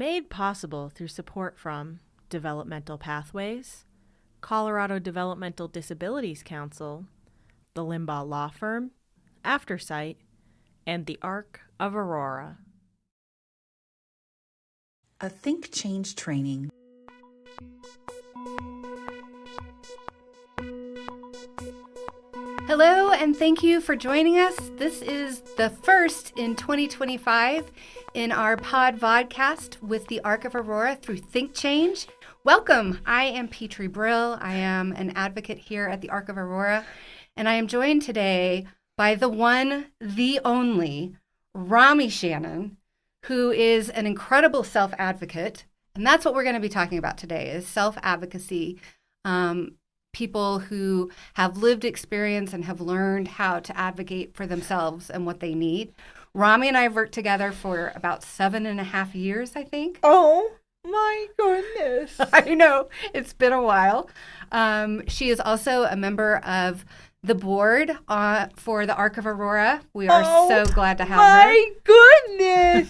Made possible through support from Developmental Pathways, Colorado Developmental Disabilities Council, the Limbaugh Law Firm, Aftersight, and the Arc of Aurora. A Think Change training. Hello, and thank you for joining us. This is the first in 2025 in our pod vodcast with the Arc of Aurora through Think Change. Welcome. I am Petrie Brill. I am an advocate here at the Arc of Aurora, and I am joined today by the one, the only, Rami Shannon, who is an incredible self-advocate. And that's what we're going to be talking about today is self-advocacy. People who have lived experience and have learned how to advocate for themselves and what they need. Rami and I have worked together for about 7.5 years, I think. Oh my goodness. I know, it's been a while. She is also a member of the board for the Arc of Aurora. We are so glad to have her. My goodness.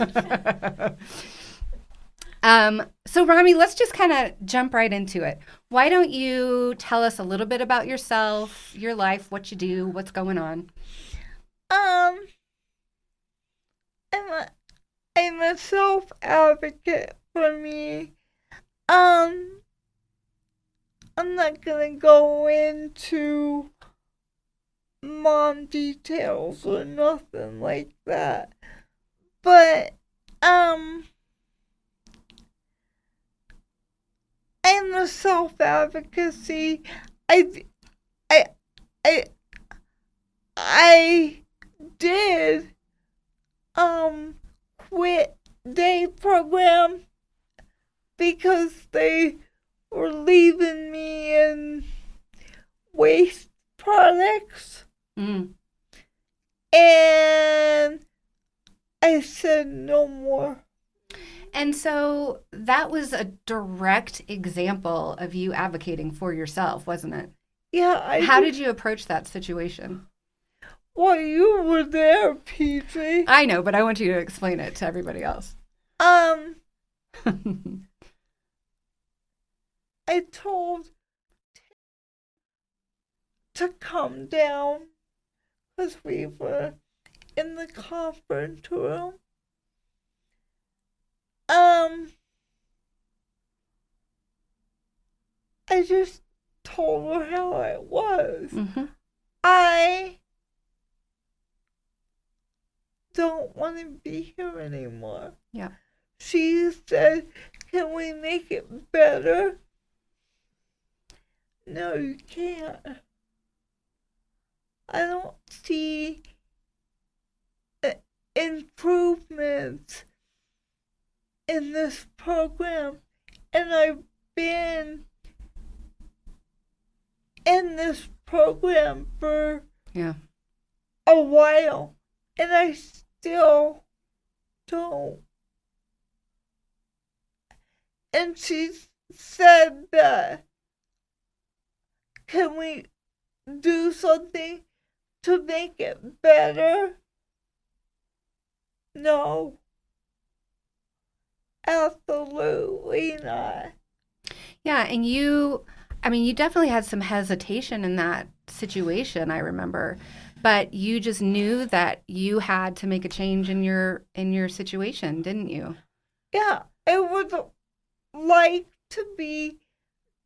So Rami, let's just kind of jump right into it. Why don't you tell us a little bit about yourself, your life, what you do, what's going on? I'm a self-advocate for me. I'm not gonna go into mom details or nothing like that. But in the self-advocacy, I did quit day program because they were leaving me in waste products. And I said no more. And so that was a direct example of you advocating for yourself, wasn't it? Yeah. How did you approach that situation? Well, you were there, Petrie. I know, but I want you to explain it to everybody else. I told to come down because we were in the conference room. I just told her how it was. I don't want to be here anymore. Yeah. She said, can we make it better? No, you can't. I don't see improvements in this program, and I've been in this program for a while, and I still don't. And she said that, can we do something to make it better? No. Absolutely not. Yeah, and you definitely had some hesitation in that situation, I remember. But you just knew that you had to make a change in your situation, didn't you? Yeah, it would like to be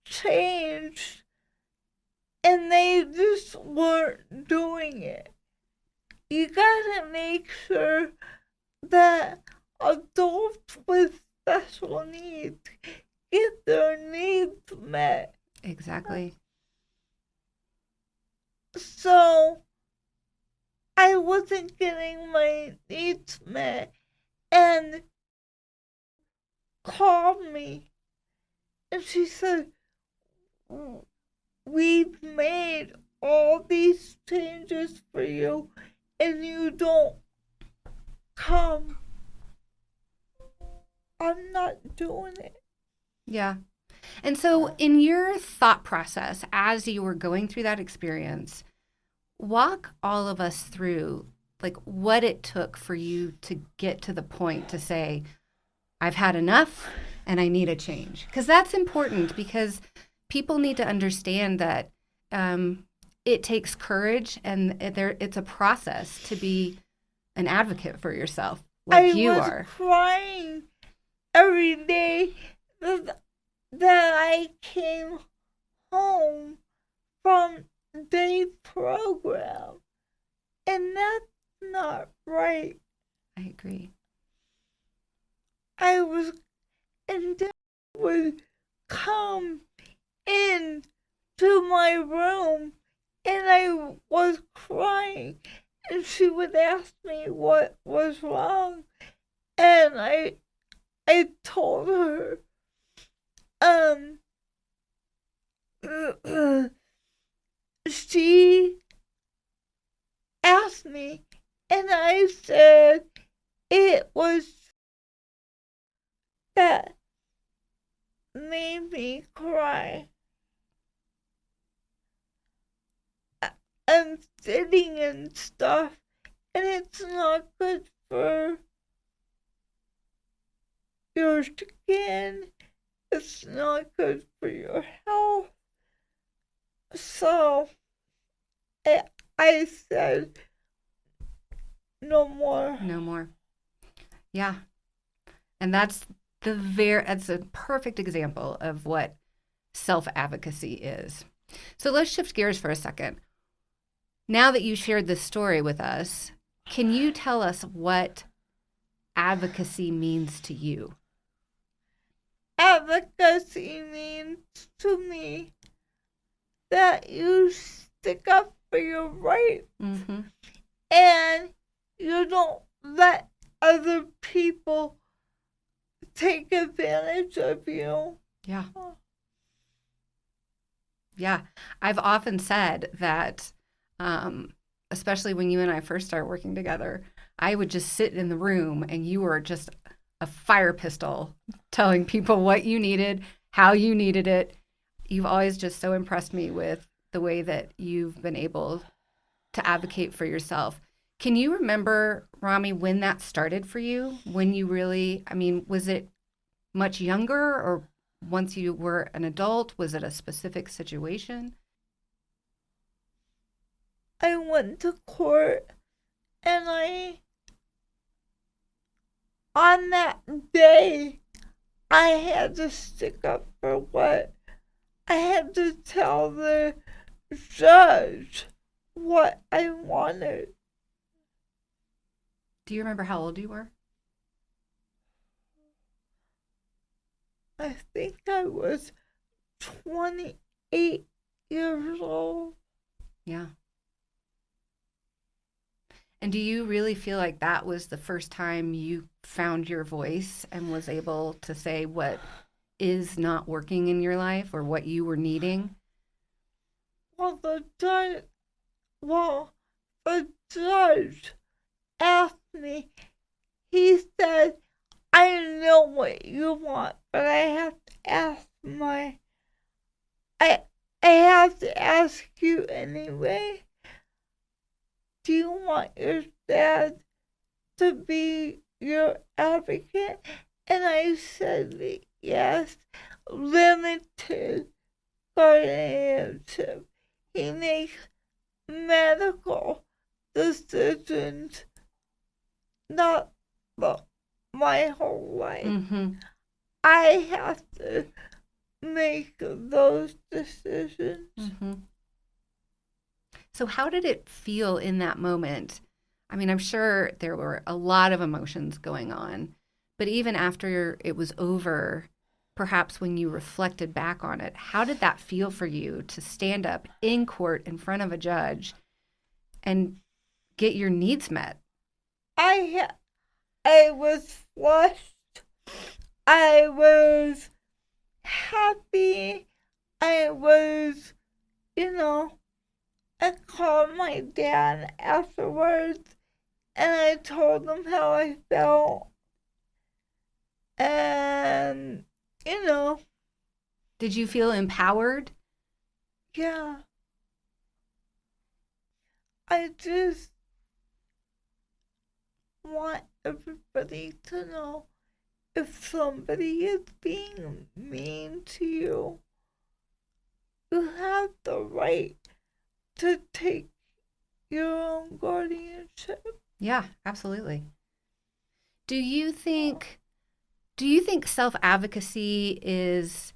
changed, and they just weren't doing it. You gotta make sure that adults with special needs get their needs met. Exactly. So I wasn't getting my needs met, and called me, and she said, we've made all these changes for you, and you don't come. I'm not doing it. Yeah. And so in your thought process, as you were going through that experience, walk all of us through like what it took for you to get to the point to say, I've had enough and I need a change. Because that's important, because people need to understand that it takes courage, and it's a process to be an advocate for yourself, like you are. I was crying every day that I came home from day program, and that's not right. I agree. And Dad would come in to my room, and I was crying, and she would ask me what was wrong, and I told her, she asked me, and I said it was that made me cry. I'm sitting and stuff, and it's not good for your skin. It's not good for your health. So I said, no more. No more. Yeah. And that's a perfect example of what self-advocacy is. So let's shift gears for a second. Now that you shared this story with us, can you tell us what advocacy means to you? Advocacy means to me that you stick up for your rights, Mm-hmm. and you don't let other people take advantage of you. Yeah. Yeah. I've often said that, especially when you and I first started working together, I would just sit in the room and you were just a fire pistol telling people what you needed, how you needed it. You've always just so impressed me with the way that you've been able to advocate for yourself. Can you remember, Rami, when that started for you? When you really, was it much younger, or once you were an adult? Was it a specific situation? I went to court, and on that day, I had to stick up for what I had to tell the judge what I wanted. Do you remember how old you were? I think I was 28 years old. Yeah. And do you really feel like that was the first time you found your voice and was able to say what is not working in your life or what you were needing? Well, the judge asked me, he said, I know what you want, but I have to ask I have to ask you anyway. Do you want your dad to be your advocate? And I said yes. Limited guardianship. He makes medical decisions, not my whole life. Mm-hmm. I have to make those decisions. Mm-hmm. So how did it feel in that moment? I'm sure there were a lot of emotions going on, but even after it was over, perhaps when you reflected back on it, how did that feel for you to stand up in court in front of a judge and get your needs met? I was flushed. I was happy. I was, I called my dad afterwards, and I told him how I felt. And, Did you feel empowered? yeah. I just want everybody to know if somebody is being mean to you, you have the right to take your own guardianship. Yeah, absolutely. Do you think self-advocacy is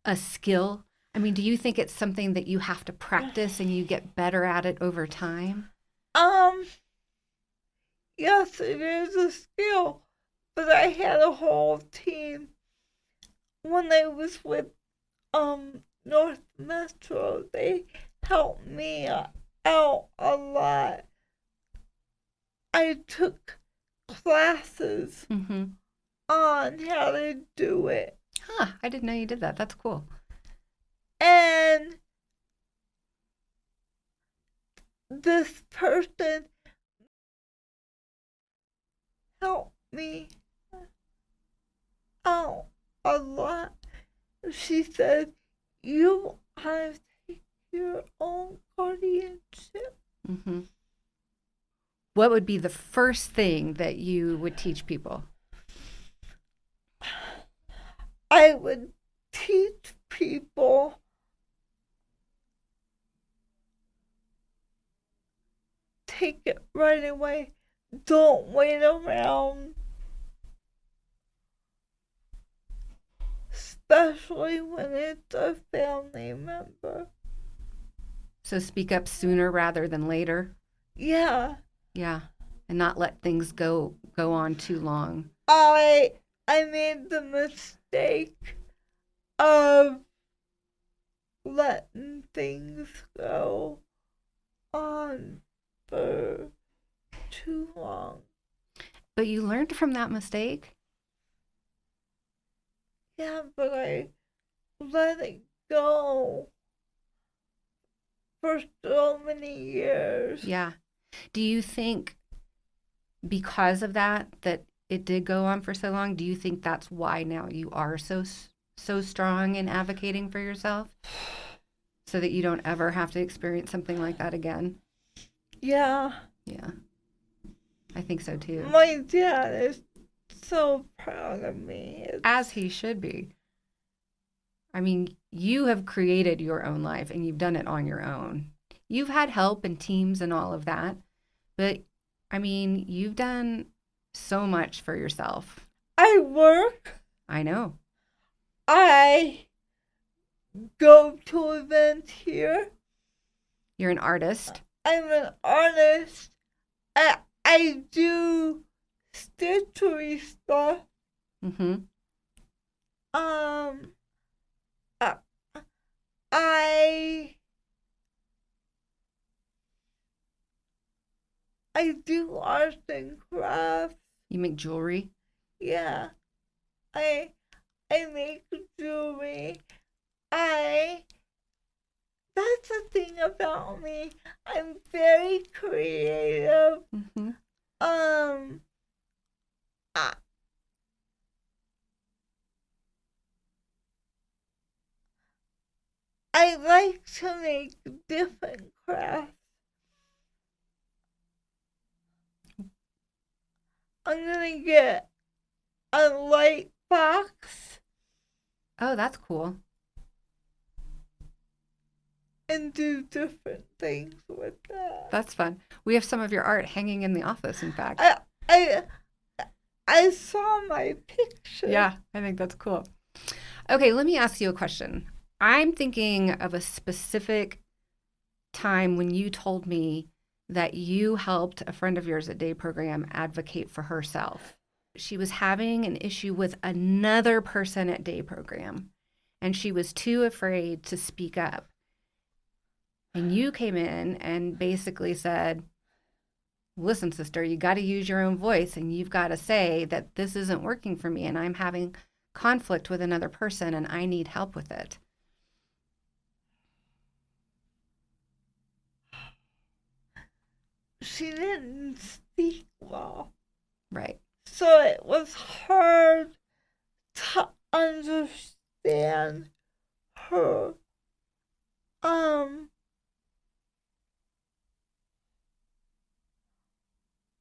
a skill? I mean, do you think it's something that you have to practice and you get better at it over time? Yes, it is a skill, but I had a whole team when I was with North Metro. They helped me out a lot. I took classes Mm-hmm. on how to do it. Huh, I didn't know you did that. That's cool. And this person helped me out a lot. She said, you have to take your own guardianship. Mm-hmm. What would be the first thing that you would teach people? I would teach people take it right away. Don't wait around. Especially when it's a family member. So speak up sooner rather than later. Yeah. Yeah, and not let things go on too long. I made the mistake of letting things go on for too long. But you learned from that mistake. Yeah, but I let it go for so many years. Yeah. Do you think because of that it did go on for so long, do you think that's why now you are so strong in advocating for yourself? So that you don't ever have to experience something like that again? Yeah. Yeah. I think so too. My dad is so proud of me. As he should be. I mean, you have created your own life and you've done it on your own. You've had help and teams and all of that, but I mean, you've done so much for yourself. I work. I know. I go to events here. You're an artist. I'm an artist. I do stitchery stuff. Mm-hmm. I do arts and crafts. You make jewelry. Yeah. I make jewelry. That's the thing about me. I'm very creative. Mm-hmm. I like to make different crafts. I'm gonna get a light box Oh, that's cool. and do different things with that. That's fun. We have some of your art hanging in the office, in fact. I saw my picture. Yeah, I think that's cool. Okay, let me ask you a question. I'm thinking of a specific time when you told me that you helped a friend of yours at Day Program advocate for herself. She was having an issue with another person at Day Program, and she was too afraid to speak up. And you came in and basically said, listen, sister, you got to use your own voice and you've got to say that this isn't working for me and I'm having conflict with another person and I need help with it. She didn't speak well. Right. So it was hard to understand her.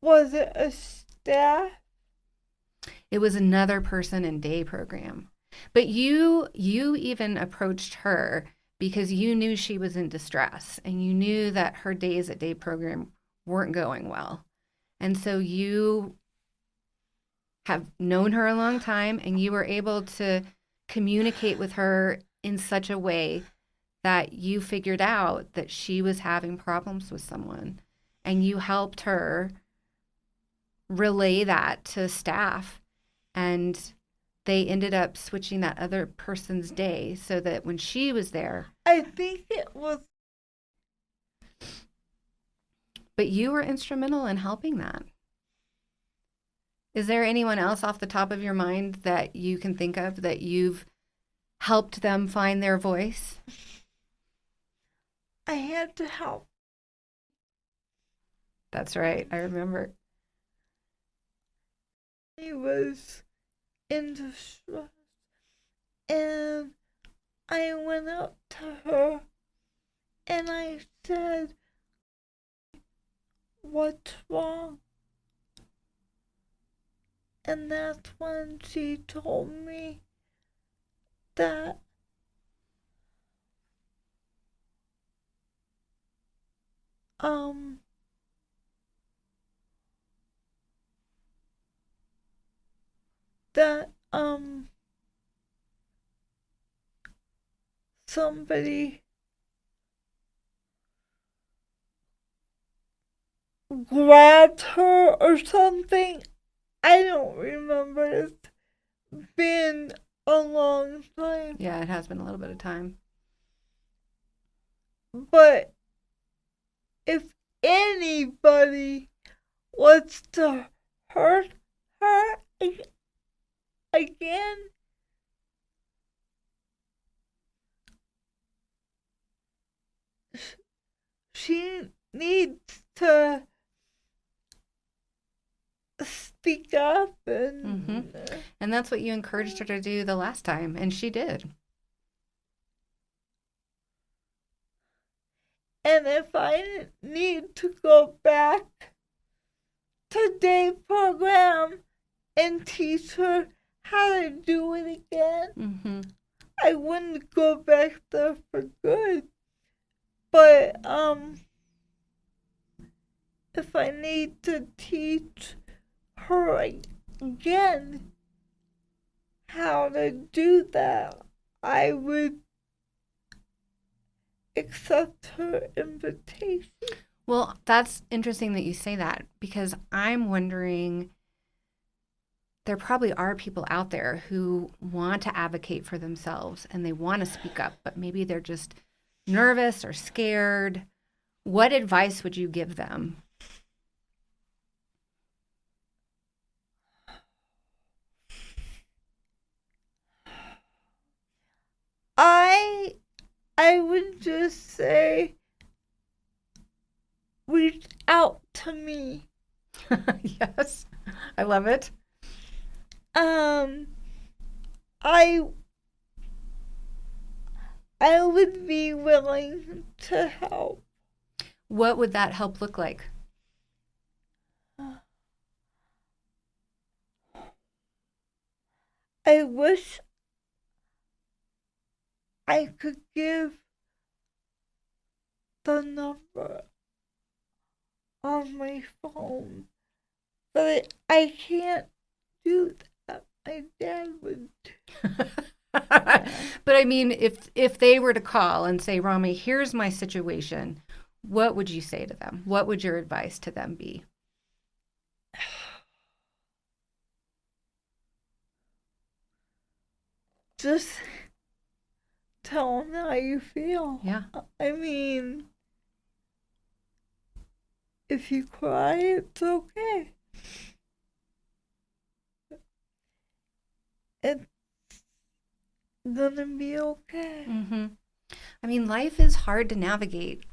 Was it a staff? It was another person in day program. But you even approached her because you knew she was in distress and you knew that her days at day program weren't going well. And so you have known her a long time and you were able to communicate with her in such a way that you figured out that she was having problems with someone and you helped her relay that to staff, and they ended up switching that other person's day so that when she was there. I think it was. But you were instrumental in helping that. Is there anyone else off the top of your mind that you can think of that you've helped them find their voice? I had to help. That's right. I remember. He was in distress, and I went up to her and I said, "What's wrong?" And that's when she told me that somebody grabbed her or something. I don't remember. It's been a long time. Yeah, it has been a little bit of time. But if anybody wants to hurt her again, she needs to speak up and And that's what you encouraged her to do the last time, and she did. And if I need to go back to day program and teach her how to do it again, I wouldn't go back there for good. But if I need to teach her again how to do that, I would accept her invitation. Well, that's interesting that you say that, because I'm wondering, there probably are people out there who want to advocate for themselves and they want to speak up, but maybe they're just nervous or scared. What advice would you give them? I would just say, reach out to me. Yes, I love it. I would be willing to help. What would that help look like? I wish I could give the number on my phone, but I can't do that. My dad would. But I mean, if they were to call and say, Rami, here's my situation, what would you say to them? What would your advice to them be? Just tell them how you feel. Yeah. I mean, if you cry, it's okay. It's gonna be okay. I mean, life is hard to navigate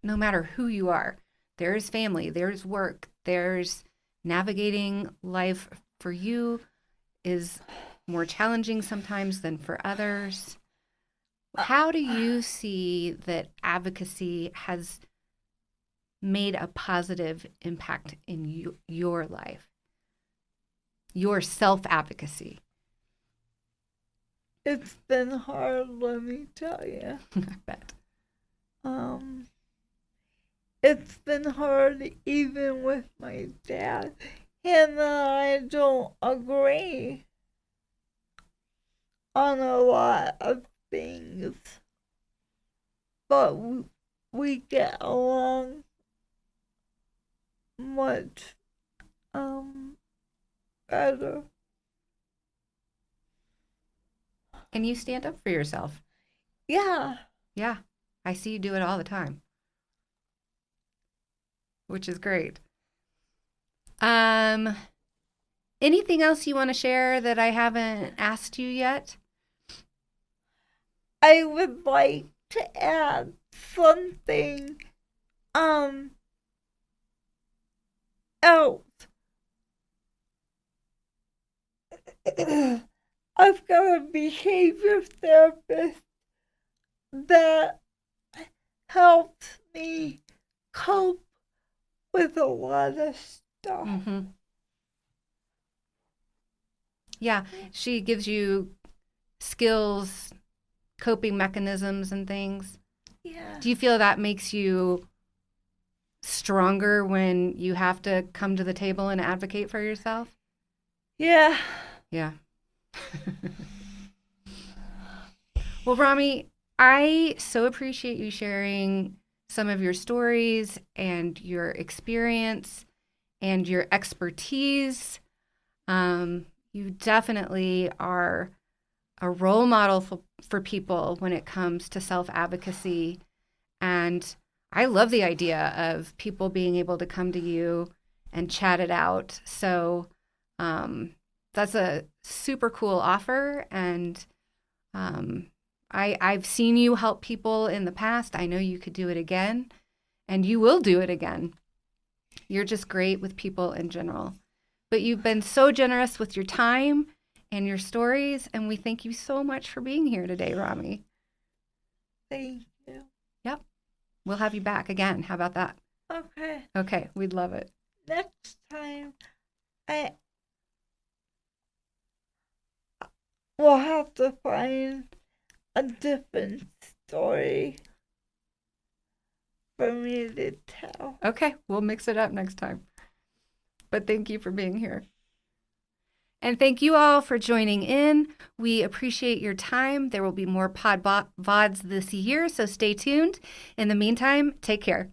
no matter who you are. There's family, there's work, there's navigating life for you is more challenging sometimes than for others. How do you see that advocacy has made a positive impact in your life? your self-advocacy? It's been hard, let me tell you. I bet. It's been hard even with my dad. Him and I don't agree on a lot of things, but we get along much better. And you stand up for yourself. Yeah. Yeah, I see you do it all the time, which is great. Anything else you want to share that I haven't asked you yet? I would like to add something else. I've got a behavior therapist that helps me cope with a lot of stuff. Mm-hmm. Yeah, she gives you skills, coping mechanisms and things. Yeah. Do you feel that makes you stronger when you have to come to the table and advocate for yourself? Yeah. Yeah. Well, Rami, I so appreciate you sharing some of your stories and your experience and your expertise. You definitely are a role model for people when it comes to self-advocacy. And I love the idea of people being able to come to you and chat it out. So that's a super cool offer. And I've seen you help people in the past. I know you could do it again, and you will do it again. You're just great with people in general. But you've been so generous with your time and your stories, and we thank you so much for being here today, Rami. Thank you. Yep. We'll have you back again. How about that? Okay. Okay, we'd love it. Next time, we'll have to find a different story for me to tell. Okay, we'll mix it up next time. But thank you for being here. And thank you all for joining in. We appreciate your time. There will be more VODs this year, so stay tuned. In the meantime, take care.